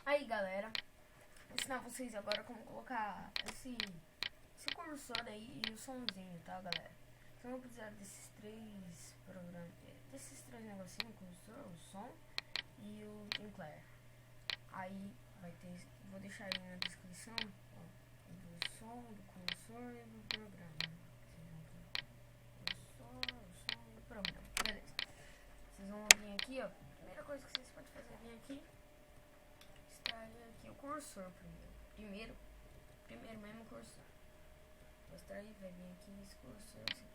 Aí galera, vou ensinar vocês agora como colocar esse cursor aí e o somzinho, tá galera? Então eu vou precisar desses três programas, desses três negocinhos, o cursor, o som e o teclado. Aí vai ter, vou deixar aí na descrição, ó, do som, do cursor e do programa. O som e o programa, beleza. Vocês vão vir aqui, ó, primeira coisa que vocês podem fazer é vir aqui, extrair aqui o cursor primeiro mesmo o cursor. Vou extrair, vai vir aqui nesse cursor, assim.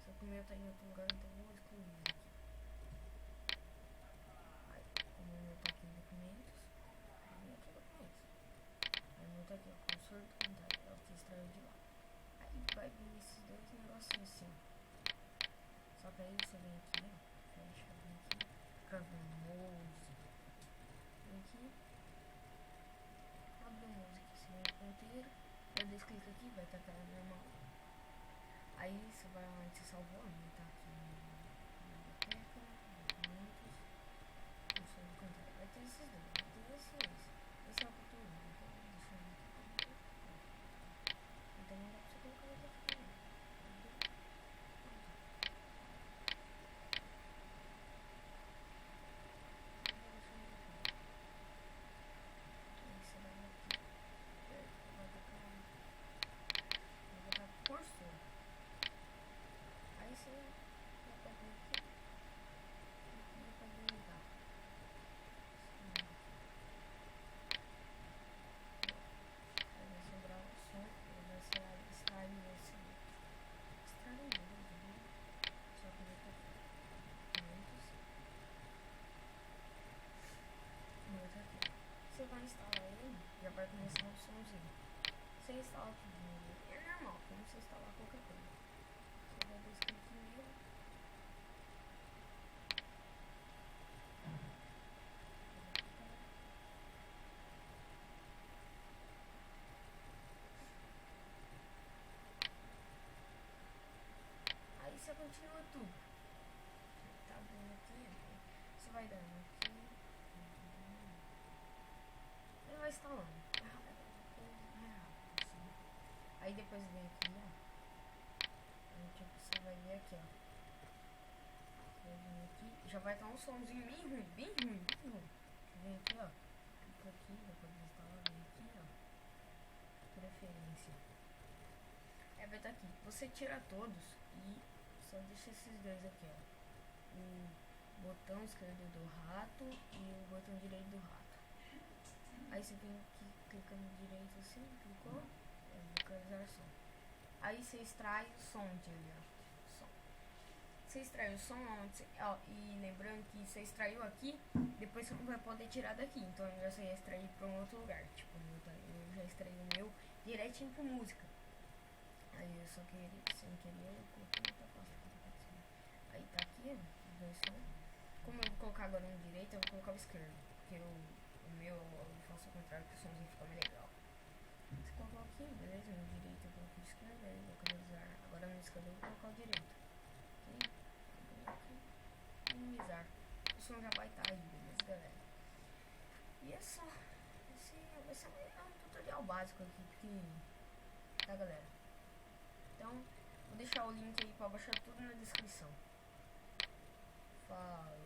Só que o meu tá em outro lugar, então vou excluir aqui. Aí, como o meu tá aqui em documentos, vai vir aqui em documentos. Aí o meu tá aqui, ó, cursor do cantasia, é o que extraiu de lá. Aí vai vir esses dois negocinhos assim. Só que aí você vem aqui, ó, fecha, vem aqui, abre o mouse, vem aqui, abre o mouse aqui, você vem no ponteiro, aí dois cliques aqui, vai estar aquela normal. Aí você vai onde você salvou, né? Tá aqui na biblioteca, documentos, cursor do cantasia. Vai ter esses dois, vai ter esse e esse. Esse é o que eu tô usando, então deixa eu ver aqui. Então não dá pra você colocar ele aqui também. Cursor. Aí você vai fazer aqui e vai fazer mudar. Aí vai sobrar o som, ele vai ser extrair esse. Extrair mesmo, só que vai estar aqui. Documentos. E outro aqui. Você vai instalar ele, já vai começar o somzinho. Você instala tudo nele. É normal, como você instalar qualquer coisa. Você vai dar esse clique nele. Aí você continua tudo. Tá vendo aqui? Você vai dando aqui. Ele vai instalando. É rápido, assim. Aí depois vem aqui, ó. Tipo, você vai ver aqui, ó. Você vai vir aqui. Já vai estar um somzinho bem ruim, bem ruim, bem ruim. Vem aqui, ó. Clica aqui, depois de instalar, vem aqui, ó. Preferência. Aí vai estar aqui. Você tira todos e só deixa esses dois aqui, ó. O botão esquerdo do rato e o botão direito do rato. Aí você vem aqui, clica no direito assim, clicou, localizar som. Aí você extrai o som dele, ó. Som. Você extrai o som onde ó, e lembrando que você extraiu aqui, depois você vai poder tirar daqui. Então é melhor você extrair para um outro lugar. Tipo, eu já extraí o meu direitinho pro música. Aí eu só queria, sem querer, eu coloquei outra pasta. Aí tá aqui, ó, os dois som. Como eu vou colocar agora no direito, eu vou colocar o esquerdo. Porque o meu eu faço o contrário, que o somzinho fica mais legal. Você colocou aqui, beleza? No direito eu coloco o esquerdo, aí localizar. Agora no esquerdo eu vou colocar o direito. Aqui. Minimizar. O som já vai estar aí, beleza, galera? E é só. Esse vai ser um tutorial básico aqui, porque. Tá, galera? Então, vou deixar o link aí pra baixar tudo na descrição. Fala.